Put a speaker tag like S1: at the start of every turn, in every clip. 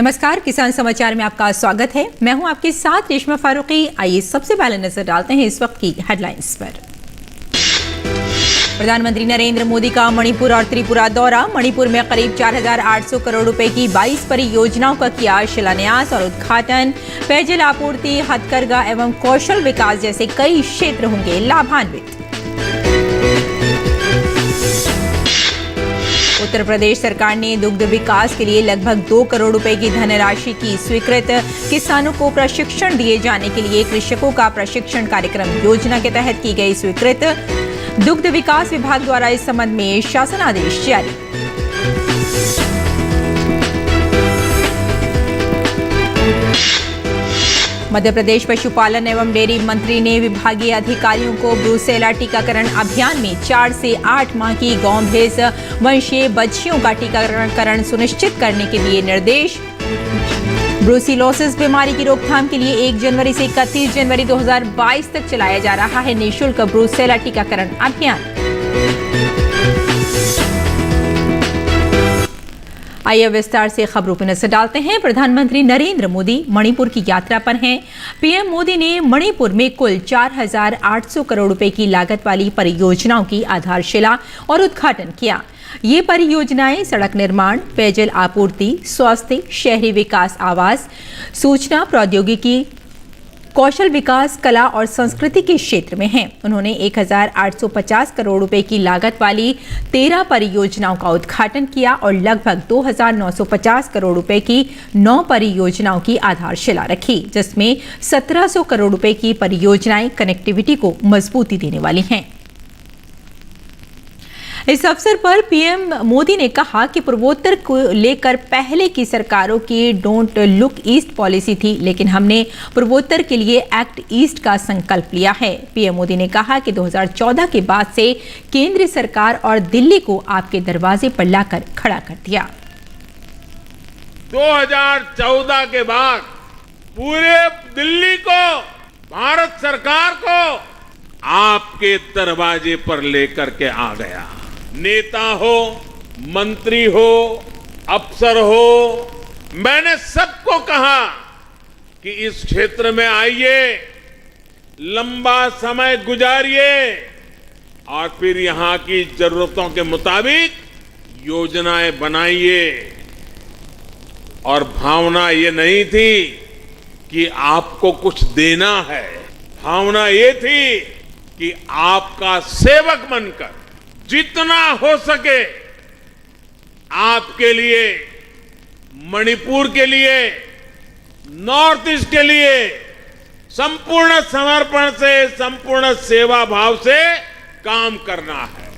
S1: नमस्कार, किसान समाचार में आपका स्वागत है। मैं हूं आपके साथ रेशमा फारूकी। आइए सबसे पहले नजर डालते हैं इस वक्त की हेडलाइंस पर। प्रधानमंत्री नरेंद्र मोदी का मणिपुर और त्रिपुरा दौरा। मणिपुर में करीब 4,800 करोड़ रुपए की 22 परियोजनाओं का किया शिलान्यास और उद्घाटन। पेयजल आपूर्ति, हथकरघा एवं कौशल विकास जैसे कई क्षेत्र होंगे लाभान्वित। उत्तर प्रदेश सरकार ने दुग्ध विकास के लिए लगभग 2 करोड़ रुपए की धनराशि की स्वीकृत। किसानों को प्रशिक्षण दिए जाने के लिए कृषकों का प्रशिक्षण कार्यक्रम योजना के तहत की गई स्वीकृत। दुग्ध विकास विभाग द्वारा इस संबंध में शासनादेश जारी। मध्य प्रदेश पशुपालन एवं डेयरी मंत्री ने विभागीय अधिकारियों को ब्रूसेला टीकाकरण अभियान में 4 से 8 माह की गौ भैंस वंशीय बच्चियों का टीकाकरण सुनिश्चित करने के दिए निर्देश। ब्रूसिलोसिस बीमारी की रोकथाम के लिए 1 जनवरी से 31 जनवरी 2022 तक चलाया जा रहा है निःशुल्क ब्रूसेला टीकाकरण अभियान। आइए विस्तार से खबरों पर नजर डालते हैं। प्रधानमंत्री नरेंद्र मोदी मणिपुर की यात्रा पर हैं। पीएम मोदी ने मणिपुर में कुल 4,800 करोड़ रुपए की लागत वाली परियोजनाओं की आधारशिला और उद्घाटन किया। ये परियोजनाएं सड़क निर्माण, पेयजल आपूर्ति, स्वास्थ्य, शहरी विकास, आवास, सूचना प्रौद्योगिकी, कौशल विकास, कला और संस्कृति के क्षेत्र में हैं। उन्होंने 1,850 करोड़ रुपए की लागत वाली 13 परियोजनाओं का उद्घाटन किया और लगभग 2,950 करोड़ रुपए की 9 परियोजनाओं की आधारशिला रखी, जिसमें 1,700 करोड़ रुपए की परियोजनाएं कनेक्टिविटी को मजबूती देने वाली हैं। इस अवसर पर पीएम मोदी ने कहा कि पूर्वोत्तर को लेकर पहले की सरकारों की डोंट लुक ईस्ट पॉलिसी थी, लेकिन हमने पूर्वोत्तर के लिए एक्ट ईस्ट का संकल्प लिया है। पीएम मोदी ने कहा कि 2014 के बाद से केंद्र सरकार और दिल्ली को आपके दरवाजे पर लाकर खड़ा कर दिया।
S2: 2014 के बाद पूरे दिल्ली को, भारत सरकार को आपके दरवाजे पर लेकर के आ गया। नेता हो, मंत्री हो, अफसर हो, मैंने सबको कहा कि इस क्षेत्र में आइए, लंबा समय गुजारिए और फिर यहां की जरूरतों के मुताबिक योजनाएं बनाइए। और भावना ये नहीं थी कि आपको कुछ देना है, भावना ये थी कि आपका सेवक बनकर जितना हो सके आपके लिए, मणिपुर के लिए, नॉर्थ ईस्ट के लिए संपूर्ण समर्पण से, संपूर्ण सेवा भाव से काम करना है।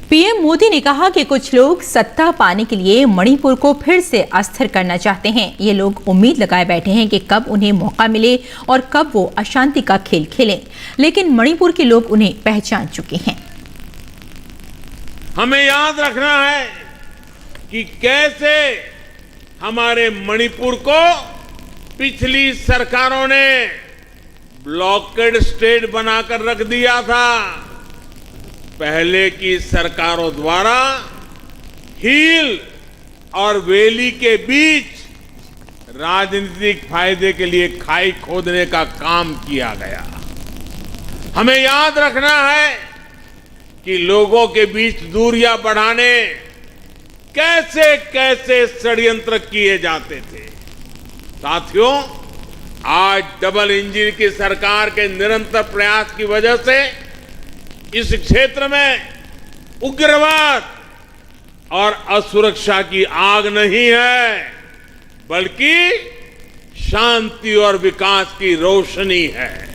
S1: पीएम मोदी ने कहा कि कुछ लोग सत्ता पाने के लिए मणिपुर को फिर से अस्थिर करना चाहते हैं। ये लोग उम्मीद लगाए बैठे हैं कि कब उन्हें मौका मिले और कब वो अशांति का खेल खेलें, लेकिन मणिपुर के लोग उन्हें पहचान चुके हैं।
S2: हमें याद रखना है कि कैसे हमारे मणिपुर को पिछली सरकारों ने ब्लॉकेड स्टेट बनाकर रख दिया था। पहले की सरकारों द्वारा हिल और वैली के बीच राजनीतिक फायदे के लिए खाई खोदने का काम किया गया। हमें याद रखना है कि लोगों के बीच दूरियां बढ़ाने कैसे कैसे षड्यंत्र किए जाते थे। साथियों, आज डबल इंजन की सरकार के निरंतर प्रयास की वजह से इस क्षेत्र में उग्रवाद और असुरक्षा की आग नहीं है, बल्कि शांति और विकास की रोशनी है।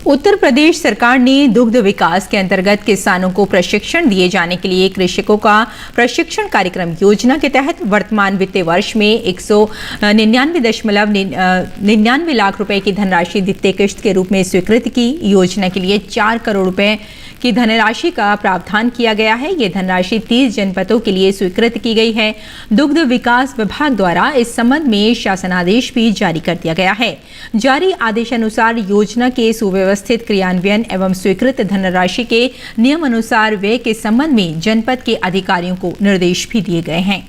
S1: उत्तर प्रदेश सरकार ने दुग्ध विकास के अंतर्गत किसानों को प्रशिक्षण दिए जाने के लिए कृषकों का प्रशिक्षण कार्यक्रम योजना के तहत वर्तमान वित्तीय वर्ष में 199.99 लाख रुपए की धनराशि द्वितीय किश्त के रूप में स्वीकृत की। योजना के लिए 4 करोड़ रुपए की धनराशि का प्रावधान किया गया है। ये धनराशि 30 जनपदों के लिए स्वीकृत की गई है। दुग्ध विकास विभाग द्वारा इस संबंध में शासनादेश भी जारी कर दिया गया है। जारी आदेशानुसार योजना के सुव्यवस्थित क्रियान्वयन एवं स्वीकृत धनराशि के नियम अनुसार व्यय के संबंध में जनपद के अधिकारियों को निर्देश भी दिए गए हैं।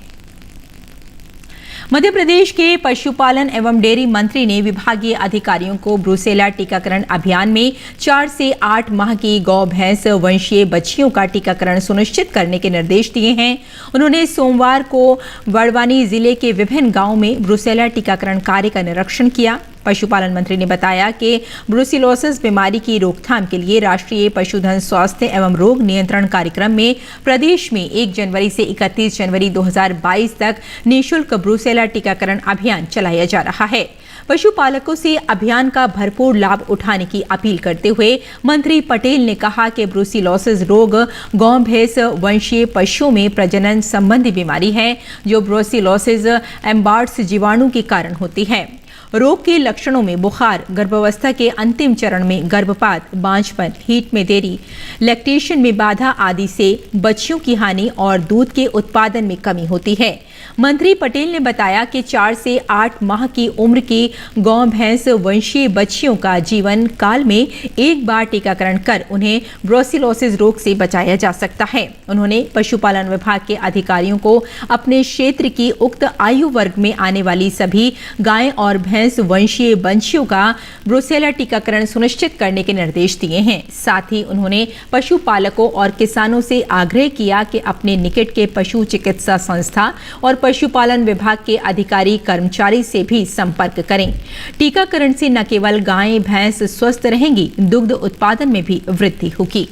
S1: मध्य प्रदेश के पशुपालन एवं डेयरी मंत्री ने विभागीय अधिकारियों को ब्रूसेला टीकाकरण अभियान में 4 से 8 माह की गौ भैंस वंशीय बच्चियों का टीकाकरण सुनिश्चित करने के निर्देश दिए हैं। उन्होंने सोमवार को बड़वानी जिले के विभिन्न गांवों में ब्रूसेला टीकाकरण कार्य का निरीक्षण किया। पशुपालन मंत्री ने बताया कि ब्रूसिलोसिस बीमारी की रोकथाम के लिए राष्ट्रीय पशुधन स्वास्थ्य एवं रोग नियंत्रण कार्यक्रम में प्रदेश में 1 जनवरी से 31 जनवरी 2022 तक निःशुल्क ब्रूसेला टीकाकरण अभियान चलाया जा रहा है। पशुपालकों से अभियान का भरपूर लाभ उठाने की अपील करते हुए मंत्री पटेल ने कहा कि ब्रूसिलोसिस रोग गौ भैंस वंशीय पशुओं में प्रजनन संबंधी बीमारी है जो ब्रूसिलोसिस एम्बार्ड्स जीवाणु के कारण होती है। रोग के लक्षणों में बुखार, गर्भावस्था के अंतिम चरण में गर्भपात, बांझपन, हीट में देरी, लैक्टेशन में बाधा आदि से बच्चियों की हानि और दूध के उत्पादन में कमी होती है। मंत्री पटेल ने बताया कि 4 से 8 माह की उम्र की गौ भैंस वंशीय बच्चियों का जीवन काल में एक बार टीकाकरण कर उन्हें ब्रूसिलोसिस रोग से बचाया जा सकता है। उन्होंने पशुपालन विभाग के अधिकारियों को अपने क्षेत्र की उक्त आयु वर्ग में आने वाली सभी गाय और भैंस वंशीय बच्चियों का ब्रूसेला टीकाकरण सुनिश्चित करने के निर्देश दिए हैं। साथ ही उन्होंने पशुपालकों और किसानों से आग्रह किया कि अपने निकट के पशु चिकित्सा संस्था और पशुपालन विभाग के अधिकारी कर्मचारी से भी संपर्क करें। टीकाकरण से न केवल गायें भैंस स्वस्थ रहेंगी, दुग्ध उत्पादन में भी वृद्धि होगी।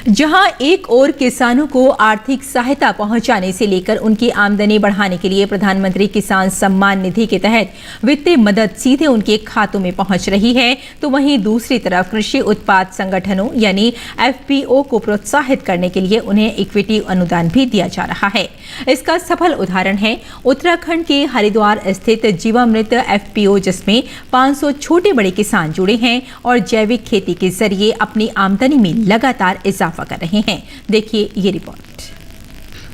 S1: जहां एक ओर किसानों को आर्थिक सहायता पहुंचाने से लेकर उनकी आमदनी बढ़ाने के लिए प्रधानमंत्री किसान सम्मान निधि के तहत वित्तीय मदद सीधे उनके खातों में पहुंच रही है, तो वहीं दूसरी तरफ कृषि उत्पाद संगठनों यानी एफपीओ को प्रोत्साहित करने के लिए उन्हें इक्विटी अनुदान भी दिया जा रहा है। इसका सफल उदाहरण है उत्तराखंड के हरिद्वार स्थित जीवामृत एफपीओ, जिसमें 500 छोटे बड़े किसान जुड़े हैं और जैविक खेती के जरिए अपनी आमदनी में लगातार इजाफा कर रहे हैं। देखिए ये रिपोर्ट।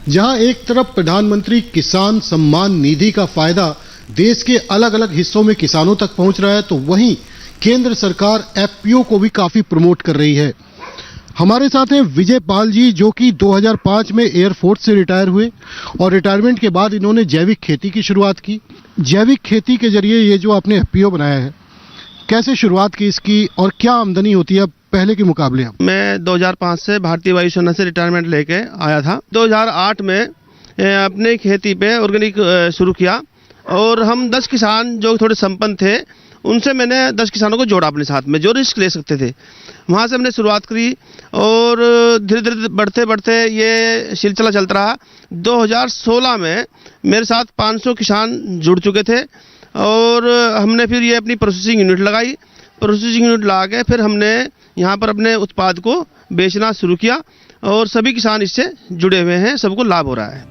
S3: जहां एक तरफ प्रधानमंत्री किसान सम्मान निधि का फायदा देश के अलग अलग हिस्सों में किसानों तक पहुंच रहा है, तो वहीं केंद्र सरकार एफपीओ को भी काफी प्रमोट कर रही है। हमारे साथ हैं विजय पाल जी, जो कि 2005 में एयरफोर्स से रिटायर हुए और रिटायरमेंट के बाद इन्होंने जैविक खेती की शुरुआत की। जैविक खेती के जरिए ये जो आपने एफपीओ बनाया है, कैसे शुरुआत की इसकी और क्या आमदनी होती है पहले के मुकाबले?
S4: मैं 2005 से भारतीय वायुसेना से रिटायरमेंट लेके आया था। 2008 में अपने खेती पे ऑर्गेनिक शुरू किया और हम 10 किसान जो थोड़े संपन्न थे, उनसे मैंने 10 किसानों को जोड़ा अपने साथ में, जो रिस्क ले सकते थे। वहाँ से हमने शुरुआत करी और धीरे धीरे बढ़ते बढ़ते ये सिलसिला चलता रहा। 2016 में मेरे साथ 500 किसान जुड़ चुके थे और हमने फिर ये अपनी प्रोसेसिंग यूनिट लगाई। प्रोसेसिंग यूनिट लगा के फिर हमने यहाँ पर अपने उत्पाद को बेचना शुरू किया और सभी किसान इससे जुड़े हुए हैं, सबको लाभ हो रहा है।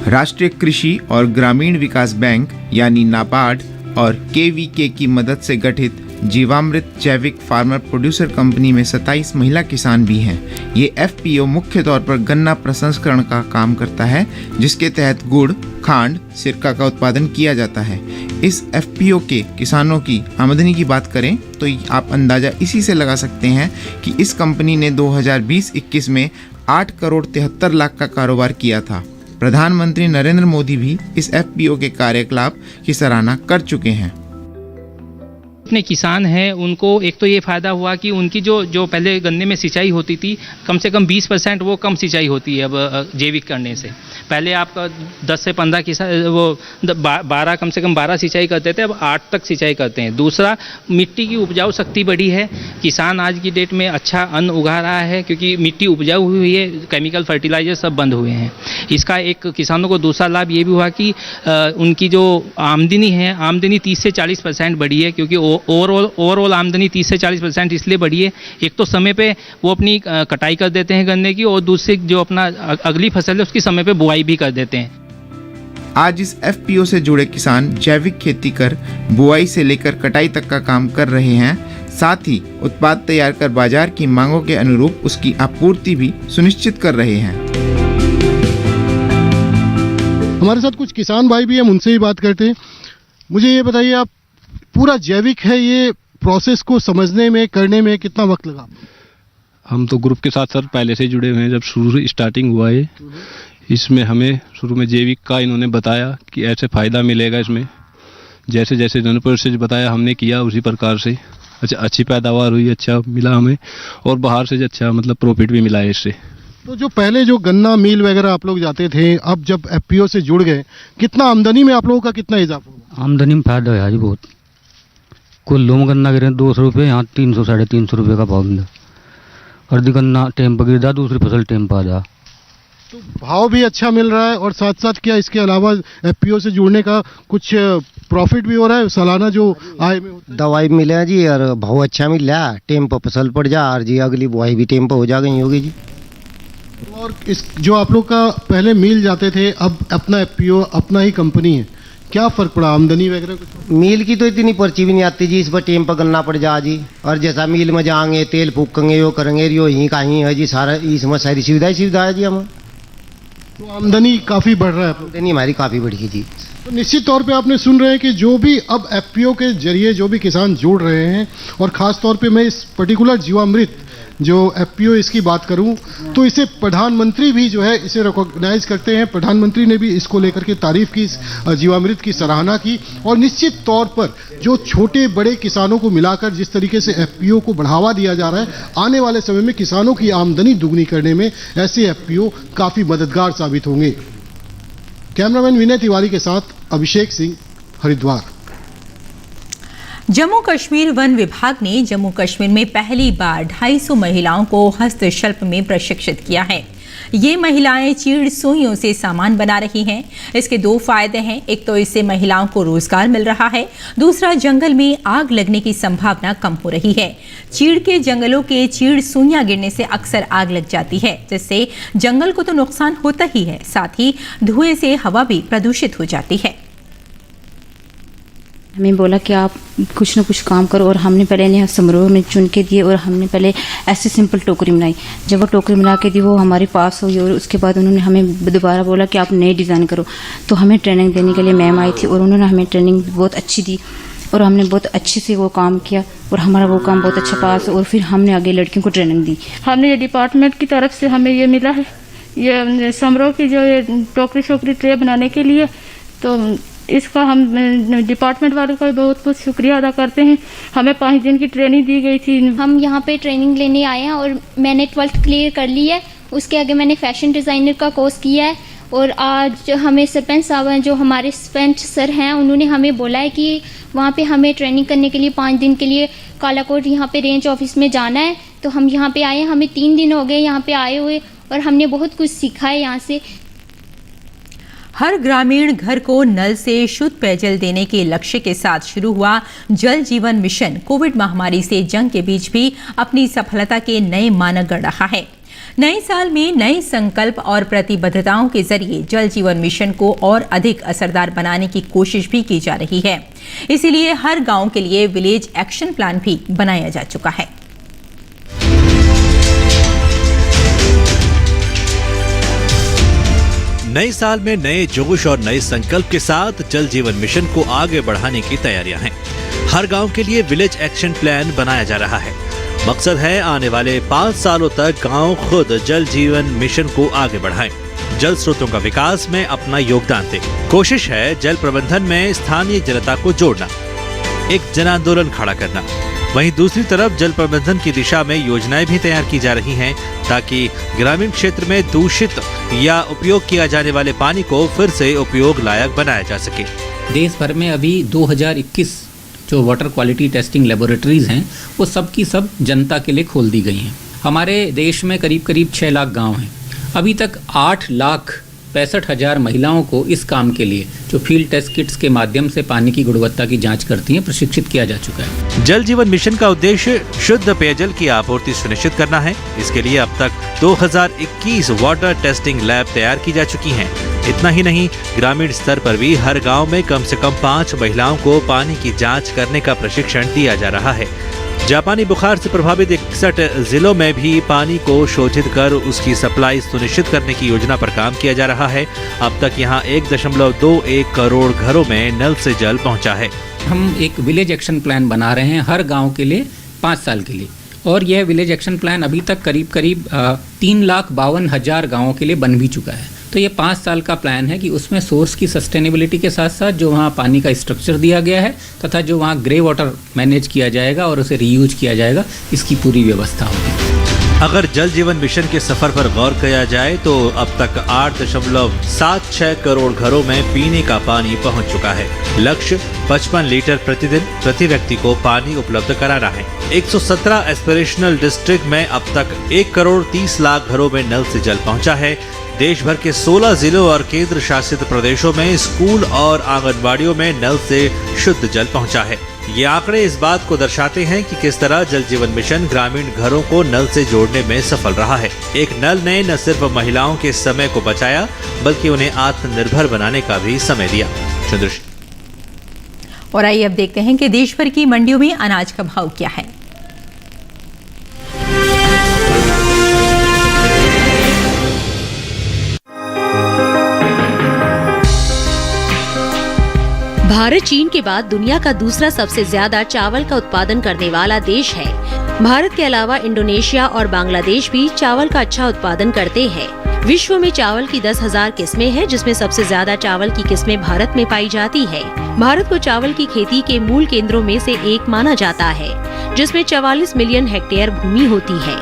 S5: राष्ट्रीय कृषि और ग्रामीण विकास बैंक यानी नाबार्ड और केवीके की मदद से गठित जीवामृत जैविक फार्मर प्रोड्यूसर कंपनी में 27 महिला किसान भी हैं। ये एफपीओ मुख्य तौर पर गन्ना प्रसंस्करण का काम करता है, जिसके तहत गुड़, खांड, सिरका का उत्पादन किया जाता है। इस एफपीओ के किसानों की आमदनी की बात करें तो आप अंदाजा इसी से लगा सकते हैं कि इस कंपनी ने 2020-21 में 8 करोड़ 73 लाख का कारोबार किया था। प्रधानमंत्री नरेंद्र मोदी भी इस एफपीओ के कार्यकलाप की सराहना कर चुके हैं।
S6: अपने किसान हैं उनको एक तो ये फ़ायदा हुआ कि उनकी जो पहले गन्ने में सिंचाई होती थी, कम से कम 20% वो कम सिंचाई होती है अब जैविक करने से। पहले आपका 10 से 15 किसान वो 12 कम से कम 12 सिंचाई करते थे, अब 8 तक सिंचाई करते हैं। दूसरा, मिट्टी की उपजाऊ शक्ति बढ़ी है। किसान आज की डेट में अच्छा अन्न उगा रहा है क्योंकि मिट्टी उपजाऊ हुई है, केमिकल फर्टिलाइजर सब बंद हुए हैं। इसका एक किसानों को दूसरा लाभ ये भी हुआ कि उनकी जो आमदनी है, आमदनी 30 से 40% बढ़ी है, क्योंकि ओवरऑल आमदनी 30 से 40% इसलिए बढ़ी है। एक तो समय पे वो अपनी कटाई कर देते हैं गन्ने की, और दूसरी जो अपना अगली फसल है उसकी समय पे बुआई भी कर देते हैं।
S5: आज इस एफपीओ से जुड़े किसान जैविक खेती कर बुआई से लेकर कटाई तक का काम कर रहे हैं। साथ ही उत्पाद तैयार कर बाजार की मांगों के अनुरूप उसकी आपूर्ति भी सुनिश्चित कर रहे हैं।
S3: हमारे साथ कुछ किसान भाई भी हैं, उनसे ही बात करते हैं। मुझे ये बताइए, आप पूरा जैविक है, ये प्रोसेस को समझने में, करने में कितना वक्त लगा?
S7: हम तो ग्रुप के साथ सर पहले से जुड़े हुए हैं, जब शुरू स्टार्टिंग हुआ है इसमें हमें शुरू में जैविक का इन्होंने बताया कि ऐसे फ़ायदा मिलेगा इसमें, जैसे जैसे इन्होंने प्रोसेस बताया हमने किया उसी प्रकार से अच्छी पैदावार हुई, अच्छा मिला हमें और बाहर से अच्छा मतलब प्रॉफिट भी मिला है इससे।
S3: तो जो पहले जो गन्ना मिल वगैरह आप लोग जाते थे, अब जब एफपीओ से जुड़ गए, कितना आमदनी में आप लोगों का कितना इजाफा हुआ?
S8: आमदनी में फायदा है जी बहुत। कुल्लू में गन्ना गिरे 200 रुपये, यहाँ 300 साढ़े 300 रुपये का भाव मिला। अर्धी गन्ना टेम पर गिर, दूसरी फसल टेम पर आ जा।
S3: तो भाव भी अच्छा मिल रहा है और साथ साथ क्या इसके अलावा एफपीओ से जुड़ने का कुछ प्रॉफिट भी हो रहा है सालाना जो आय में होता है?
S9: दवाई मिले हैं जी और भाव अच्छा मिल रहा है, टेम पर फसल पड़ जा और जी अगली बुआई भी टेम पर हो जा गई होगी जी।
S3: और इस जो आप लोग का पहले मिल जाते थे, अब अपना एफपीओ अपना ही कंपनी है, क्या फर्क पड़ा आमदनी वगैरह कुछ?
S9: मील की तो इतनी पर्ची भी नहीं आती जी, इस पर टेम पर गलना पड़ जा जी। और जैसा मील में जाएंगे तेल फूकेंगे यो करेंगे यो यहीं का ही है जी, सारा इसमें सारी सुविधा है जी। हम
S3: तो आमदनी काफ़ी बढ़ रहा है,
S9: आमदनी हमारी काफ़ी बढ़ी जी।
S3: तो निश्चित तौर पे आपने सुन रहे हैं कि जो भी अब एफपीओ के जरिए जो भी किसान जुड़ रहे हैं, और ख़ास तौर पे मैं इस पर्टिकुलर जीवामृत जो एफपीओ इसकी बात करूं तो इसे प्रधानमंत्री भी जो है इसे रिकॉग्नाइज करते हैं। प्रधानमंत्री ने भी इसको लेकर के तारीफ की, जीवामृत की सराहना की, और निश्चित तौर पर जो छोटे बड़े किसानों को मिलाकर जिस तरीके से एफपीओ को बढ़ावा दिया जा रहा है, आने वाले समय में किसानों की आमदनी दुगनी करने में ऐसे एफपीओ काफ़ी मददगार साबित होंगे। कैमरामैन विनय तिवारी के साथ अभिषेक सिंह, हरिद्वार।
S1: जम्मू कश्मीर वन विभाग ने जम्मू कश्मीर में पहली बार 250 महिलाओं को हस्तशिल्प में प्रशिक्षित किया है। ये महिलाएं चीड़ सुइयों से सामान बना रही हैं। इसके दो फायदे हैं, एक तो इससे महिलाओं को रोजगार मिल रहा है, दूसरा जंगल में आग लगने की संभावना कम हो रही है। चीड़ के जंगलों के चीड़ सुइयां गिरने से अक्सर आग लग जाती है, जिससे जंगल को तो नुकसान होता ही है, साथ ही धुएं से हवा भी प्रदूषित हो जाती है।
S10: हमें बोला कि आप कुछ ना कुछ काम करो, और हमने पहले इन्हें समारोह में चुन के दिए, और हमने पहले ऐसे सिंपल टोकरी बनाई। जब वो टोकरी बना के दी वो हमारे पास हुई, और उसके बाद उन्होंने हमें दोबारा बोला कि आप नए डिज़ाइन करो। तो हमें ट्रेनिंग देने के लिए मैम आई थी, और उन्होंने हमें ट्रेनिंग बहुत अच्छी दी, और हमने बहुत अच्छे से वो काम किया, और हमारा वो काम बहुत अच्छा पास, और फिर हमने आगे लड़कियों को ट्रेनिंग दी।
S11: हमने ये डिपार्टमेंट की तरफ से हमें ये मिला है, ये समारोह की जो ये टोकरी शोकरी ट्रे बनाने के लिए, तो इसका हम डिपार्टमेंट वालों का बहुत बहुत शुक्रिया अदा करते हैं। हमें 5 दिन की ट्रेनिंग दी गई थी।
S12: हम यहाँ पे ट्रेनिंग लेने आए हैं, और मैंने 12th क्लियर कर ली है। उसके आगे मैंने फैशन डिज़ाइनर का कोर्स किया है, और आज हमें सरपंच साहब हैं, जो हमारे सरपंच सर हैं, उन्होंने हमें बोला है कि वहाँ पे हमें ट्रेनिंग करने के लिए 5 दिन के लिए कालाकोट यहाँ पे रेंज ऑफिस में जाना है। तो हम यहाँ पे आए हैं, हमें 3 दिन हो गए यहाँ पे आए हुए, और हमने बहुत कुछ सीखा है यहाँ से।
S1: हर ग्रामीण घर को नल से शुद्ध पेयजल देने के लक्ष्य के साथ शुरू हुआ जल जीवन मिशन कोविड महामारी से जंग के बीच भी अपनी सफलता के नए मानक गढ़ रहा है। नए साल में नए संकल्प और प्रतिबद्धताओं के जरिए जल जीवन मिशन को और अधिक असरदार बनाने की कोशिश भी की जा रही है। इसीलिए हर गांव के लिए विलेज एक्शन प्लान भी बनाया जा चुका है।
S13: नए साल में नए जोश और नए संकल्प के साथ जल जीवन मिशन को आगे बढ़ाने की तैयारियां हैं। हर गांव के लिए विलेज एक्शन प्लान बनाया जा रहा है। मकसद है आने वाले 5 सालों तक गांव खुद जल जीवन मिशन को आगे बढ़ाएं, जल स्रोतों का विकास में अपना योगदान दें। कोशिश है जल प्रबंधन में स्थानीय जनता को जोड़ना, एक जन आंदोलन खड़ा करना। वहीं दूसरी तरफ जल प्रबंधन की दिशा में योजनाएं भी तैयार की जा रही हैं, ताकि ग्रामीण क्षेत्र में दूषित या उपयोग किया जाने वाले पानी को फिर से उपयोग लायक बनाया जा सके।
S14: देश भर में अभी 2021 जो वाटर क्वालिटी टेस्टिंग लेबोरेटरीज हैं, वो सब की सब जनता के लिए खोल दी गई हैं। हमारे देश में करीब 6 लाख गाँव हैं। अभी तक 8,65,000 महिलाओं को इस काम के लिए, जो फील्ड टेस्ट किट्स के माध्यम से पानी की गुणवत्ता की जांच करती हैं, प्रशिक्षित किया जा चुका है।
S13: जल जीवन मिशन का उद्देश्य शुद्ध पेयजल की आपूर्ति सुनिश्चित करना है। इसके लिए अब तक 2021 वाटर टेस्टिंग लैब तैयार की जा चुकी हैं। इतना ही नहीं, ग्रामीण स्तर पर भी हर गांव में कम से कम 5 महिलाओं को पानी की जांच करने का प्रशिक्षण दिया जा रहा है। जापानी बुखार से प्रभावित 61 जिलों में भी पानी को शोधित कर उसकी सप्लाई सुनिश्चित करने की योजना पर काम किया जा रहा है। अब तक यहां 1.21 करोड़ घरों में नल से जल पहुंचा है।
S14: हम एक विलेज एक्शन प्लान बना रहे हैं हर गांव के लिए 5 साल के लिए, और यह विलेज एक्शन प्लान अभी तक करीब 3,52,000 गाँवों के लिए बन भी चुका है। तो ये 5 साल का प्लान है कि उसमें सोर्स की सस्टेनेबिलिटी के साथ साथ जो वहाँ पानी का स्ट्रक्चर दिया गया है तथा जो वहाँ ग्रे वाटर मैनेज किया जाएगा और उसे रीयूज किया जाएगा, इसकी पूरी व्यवस्था होगी।
S13: अगर जल जीवन मिशन के सफर पर गौर किया जाए तो अब तक 8.76 करोड़ घरों में पीने का पानी पहुंच चुका है। लक्ष्य 55 लीटर प्रतिदिन प्रति व्यक्ति को पानी उपलब्ध कराना है। 117 एस्पिरेशनल डिस्ट्रिक्ट में अब तक 1 करोड़ 30 लाख घरों में नल से जल पहुंचा है। देश भर के 16 जिलों और केंद्र शासित प्रदेशों में स्कूल और आंगनबाड़ियों में नल से शुद्ध जल पहुंचा है। ये आंकड़े इस बात को दर्शाते हैं कि किस तरह जल जीवन मिशन ग्रामीण घरों को नल से जोड़ने में सफल रहा है। एक नल ने न सिर्फ महिलाओं के समय को बचाया बल्कि उन्हें आत्मनिर्भर बनाने का भी समय दिया।
S1: और आइए अब देखते हैं कि देश भर की मंडियों में अनाज का भाव क्या है।
S15: भारत चीन के बाद दुनिया का दूसरा सबसे ज्यादा चावल का उत्पादन करने वाला देश है। भारत के अलावा इंडोनेशिया और बांग्लादेश भी चावल का अच्छा उत्पादन करते हैं। विश्व में चावल की 10,000 किस्में हैं, जिसमें सबसे ज्यादा चावल की किस्में भारत में पाई जाती है। भारत को चावल की खेती के मूल केंद्रों में से एक माना जाता है, जिसमें 44 मिलियन हेक्टेयर भूमि होती है।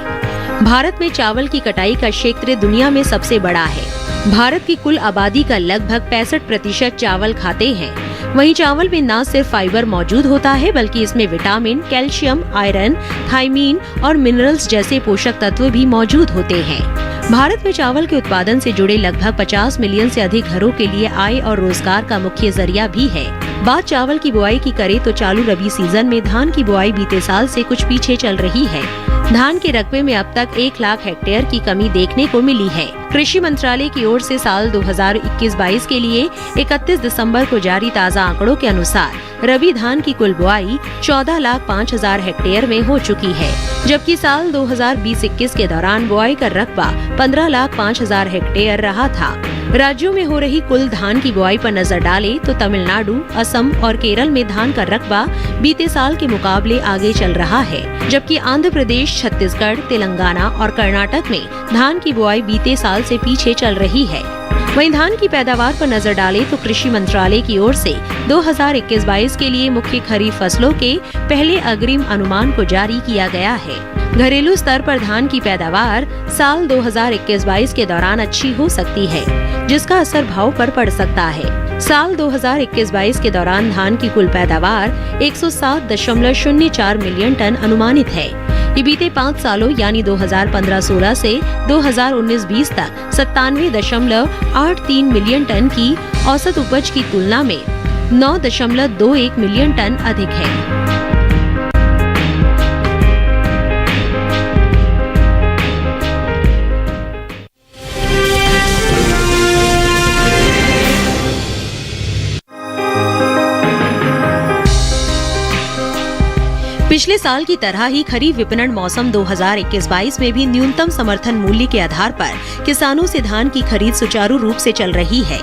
S15: भारत में चावल की कटाई का क्षेत्र दुनिया में सबसे बड़ा है। भारत की कुल आबादी का लगभग 65% चावल खाते हैं। वहीं चावल में न सिर्फ फाइबर मौजूद होता है बल्कि इसमें विटामिन, कैल्शियम, आयरन, थायमीन और मिनरल्स जैसे पोषक तत्व भी मौजूद होते हैं। भारत में चावल के उत्पादन से जुड़े लगभग 50 मिलियन से अधिक घरों के लिए आय और रोजगार का मुख्य जरिया भी है। बात चावल की बुआई की करें तो चालू रबी सीजन में धान की बुआई बीते साल से कुछ पीछे चल रही है। धान के रकबे में अब तक 1 लाख हेक्टेयर की कमी देखने को मिली है। कृषि मंत्रालय की ओर से साल 2021-22 के लिए 31 दिसंबर को जारी ताज़ा आंकड़ों के अनुसार रबी धान की कुल बुआई 14,05,000 हेक्टेयर में हो चुकी है, जबकि साल 2020-21 के दौरान बुआई का रकबा 15,05,000 हेक्टेयर रहा था। राज्यों में हो रही कुल धान की बुआई पर नजर डालें तो तमिलनाडु, असम और केरल में धान का रकबा बीते साल के मुकाबले आगे चल रहा है, जबकि आंध्र प्रदेश, छत्तीसगढ़, तेलंगाना और कर्नाटक में धान की बुआई बीते साल से पीछे चल रही है। वहीं धान की पैदावार पर नजर डालें तो कृषि मंत्रालय की ओर से 2021-22 के लिए मुख्य खरीफ फसलों के पहले अग्रिम अनुमान को जारी किया गया है। घरेलू स्तर पर धान की पैदावार साल 2021-22 के दौरान अच्छी हो सकती है, जिसका असर भाव पर पड़ सकता है। साल 2021-22 के दौरान धान की कुल पैदावार 107.04 मिलियन टन अनुमानित है। ये बीते 5 सालों यानी 2015-16 से 2019-20 तक 97.83 मिलियन टन की औसत उपज की तुलना में 9.21 मिलियन टन अधिक है। पिछले साल की तरह ही खरीफ विपणन मौसम 2021-22 में भी न्यूनतम समर्थन मूल्य के आधार पर किसानों से धान की खरीद सुचारू रूप से चल रही है।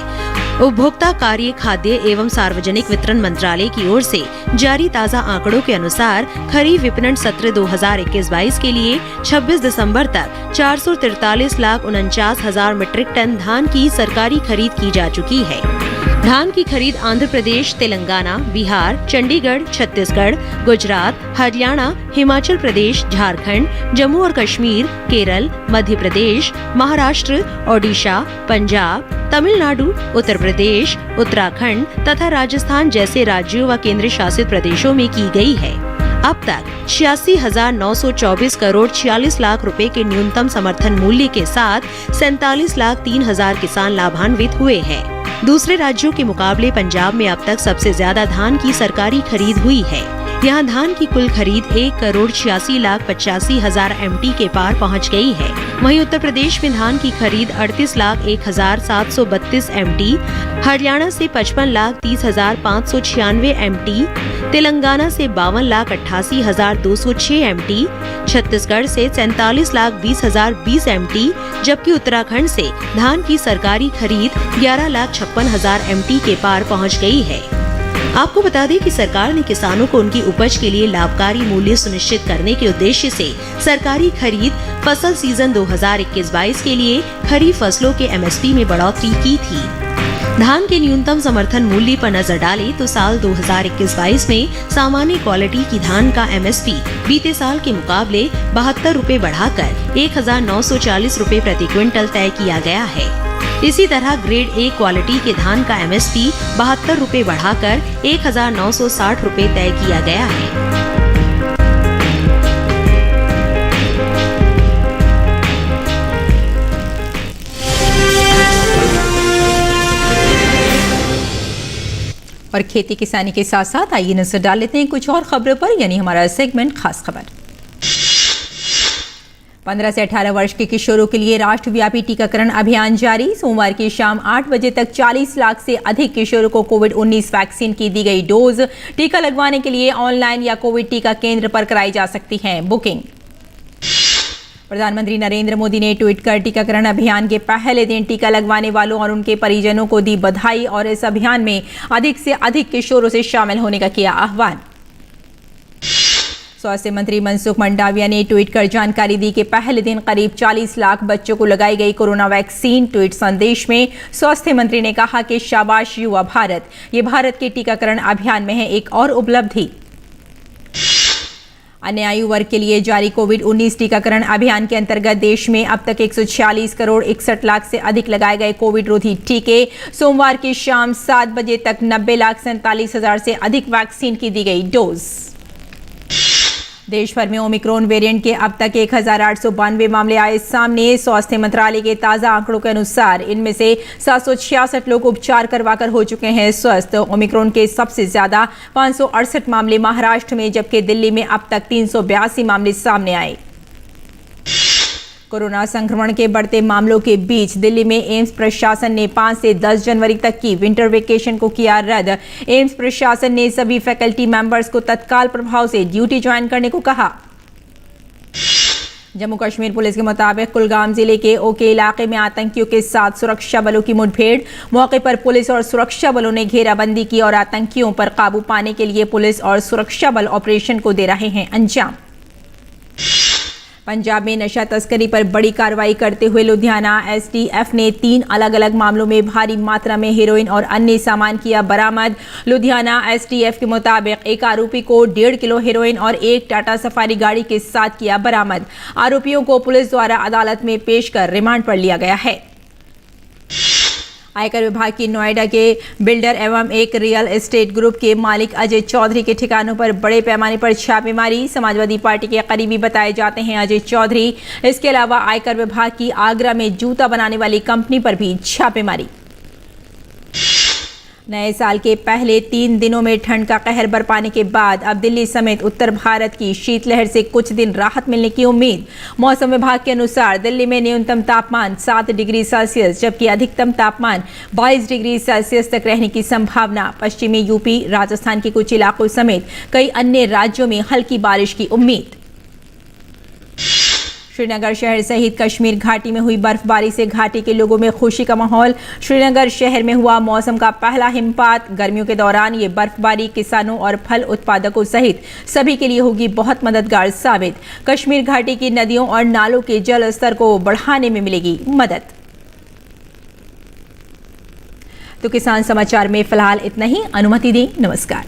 S15: उपभोक्ता कार्य, खाद्य एवं सार्वजनिक वितरण मंत्रालय की ओर से जारी ताज़ा आंकड़ों के अनुसार खरीफ विपणन सत्र 2021-22 के लिए 26 दिसंबर तक 443,49,000 मीट्रिक टन धान की सरकारी खरीद की जा चुकी है। धान की खरीद आंध्र प्रदेश, तेलंगाना, बिहार, चंडीगढ़, छत्तीसगढ़, गुजरात, हरियाणा, हिमाचल प्रदेश, झारखंड, जम्मू और कश्मीर, केरल, मध्य प्रदेश, महाराष्ट्र, ओडिशा, पंजाब, तमिलनाडु, उत्तर प्रदेश, उत्तराखंड तथा राजस्थान जैसे राज्यों व केंद्र शासित प्रदेशों में की गई है। अब तक 86,924 करोड़ 46 लाख रुपए के न्यूनतम समर्थन मूल्य के साथ 47,03,000 किसान लाभान्वित हुए हैं। दूसरे राज्यों के मुकाबले पंजाब में अब तक सबसे ज्यादा धान की सरकारी खरीद हुई है। यहाँ धान की कुल खरीद 1,86,85,000 MT के पार पहुँच गई है। वहीं उत्तर प्रदेश में धान की खरीद 38,01,732 MT, हरियाणा से 55,30,596 MT, तेलंगाना से 52,88,206 MT, छत्तीसगढ़ से 47,20,020 MT, जबकि उत्तराखंड से धान की सरकारी खरीद 11,56,000 MT के पार पहुंच गई है। आपको बता दें कि सरकार ने किसानों को उनकी उपज के लिए लाभकारी मूल्य सुनिश्चित करने के उद्देश्य से सरकारी खरीद फसल सीजन 2021-22 के लिए खरीफ फसलों के MSP में बढ़ोतरी की थी। धान के न्यूनतम समर्थन मूल्य पर नजर डालें तो साल 2021-22 में सामान्य क्वालिटी की धान का MSP बीते साल के मुकाबले 72 रुपए बढ़ाकर 1940 रुपए प्रति क्विंटल तय किया गया है। इसी तरह ग्रेड A क्वालिटी के धान का MSP 72 रुपए बढ़ाकर 1960 रुपए तय किया गया है।
S1: और खेती किसानी के साथ साथ आइए नजर डाल लेते हैं कुछ और खबरों पर, यानी हमारा सेगमेंट खास खबर। 15 से 18 वर्ष के किशोरों के लिए राष्ट्रव्यापी टीकाकरण अभियान जारी। सोमवार की शाम 8 बजे तक 40 लाख से अधिक किशोरों को कोविड-19 वैक्सीन की दी गई डोज। टीका लगवाने के लिए ऑनलाइन या कोविड टीका केंद्र पर कराई जा सकती है बुकिंग। प्रधानमंत्री नरेंद्र मोदी ने ट्वीट कर टीकाकरण अभियान के पहले दिन टीका लगवाने वालों और उनके परिजनों को दी बधाई और इस अभियान में अधिक से अधिक किशोरों से शामिल होने का किया आह्वान। स्वास्थ्य मंत्री मनसुख मंडाविया ने ट्वीट कर जानकारी दी कि पहले दिन करीब 40 लाख बच्चों को लगाई गई कोरोना वैक्सीन। ट्वीट संदेश में स्वास्थ्य मंत्री ने कहा कि शाबाश युवा भारत, ये भारत के टीकाकरण अभियान में है एक और उपलब्धि। अन्य आयु वर्ग के लिए जारी कोविड-19 टीकाकरण अभियान के अंतर्गत देश में अब तक 146 करोड़ 61 लाख से अधिक लगाए गए कोविड रोधी टीके। सोमवार की शाम 7 बजे तक 90,47,000 से अधिक वैक्सीन की दी गई डोज। देश भर में ओमिक्रॉन वेरिएंट के अब तक 1892 मामले आए सामने। स्वास्थ्य मंत्रालय के ताजा आंकड़ों के अनुसार इनमें से 766 लोग उपचार करवाकर हो चुके हैं स्वस्थ। ओमिक्रॉन के सबसे ज्यादा 568 मामले महाराष्ट्र में, जबकि दिल्ली में अब तक 382 मामले सामने आए। कोरोना संक्रमण के बढ़ते मामलों के बीच दिल्ली में एम्स प्रशासन ने 5 से 10 जनवरी तक की विंटर वेकेशन को किया रद्द। एम्स प्रशासन ने सभी फैकल्टी मेंबर्स को तत्काल प्रभाव से ड्यूटी ज्वाइन करने को कहा। जम्मू कश्मीर पुलिस के मुताबिक कुलगाम जिले के ओके इलाके में आतंकियों के साथ सुरक्षा बलों की मुठभेड़। मौके पर पुलिस और सुरक्षा बलों ने घेराबंदी की और आतंकियों पर काबू पाने के लिए पुलिस और सुरक्षा बल ऑपरेशन को दे रहे हैं अंजाम। पंजाब में नशा तस्करी पर बड़ी कार्रवाई करते हुए लुधियाना STF ने 3 अलग अलग मामलों में भारी मात्रा में हेरोइन और अन्य सामान किया बरामद। लुधियाना STF के मुताबिक एक आरोपी को 1.5 किलो हेरोइन और एक टाटा सफारी गाड़ी के साथ किया बरामद। आरोपियों को पुलिस द्वारा अदालत में पेश कर रिमांड पर लिया गया है। आयकर विभाग की नोएडा के बिल्डर एवं एक रियल एस्टेट ग्रुप के मालिक अजय चौधरी के ठिकानों पर बड़े पैमाने पर छापेमारी। समाजवादी पार्टी के करीबी बताए जाते हैं अजय चौधरी। इसके अलावा आयकर विभाग की आगरा में जूता बनाने वाली कंपनी पर भी छापेमारी। नए साल के पहले 3 दिनों में ठंड का कहर बरपाने के बाद अब दिल्ली समेत उत्तर भारत की शीतलहर से कुछ दिन राहत मिलने की उम्मीद। मौसम विभाग के अनुसार दिल्ली में न्यूनतम तापमान 7 डिग्री सेल्सियस जबकि अधिकतम तापमान 22 डिग्री सेल्सियस तक रहने की संभावना। पश्चिमी यूपी, राजस्थान के कुछ इलाकों समेत कई अन्य राज्यों में हल्की बारिश की उम्मीद। श्रीनगर शहर सहित कश्मीर घाटी में हुई बर्फबारी से घाटी के लोगों में खुशी का माहौल। श्रीनगर शहर में हुआ मौसम का पहला हिमपात। गर्मियों के दौरान ये बर्फबारी किसानों और फल उत्पादकों सहित सभी के लिए होगी बहुत मददगार साबित। कश्मीर घाटी की नदियों और नालों के जल स्तर को बढ़ाने में मिलेगी मदद। तो किसान समाचार में फिलहाल इतना ही। अनुमति दें, नमस्कार।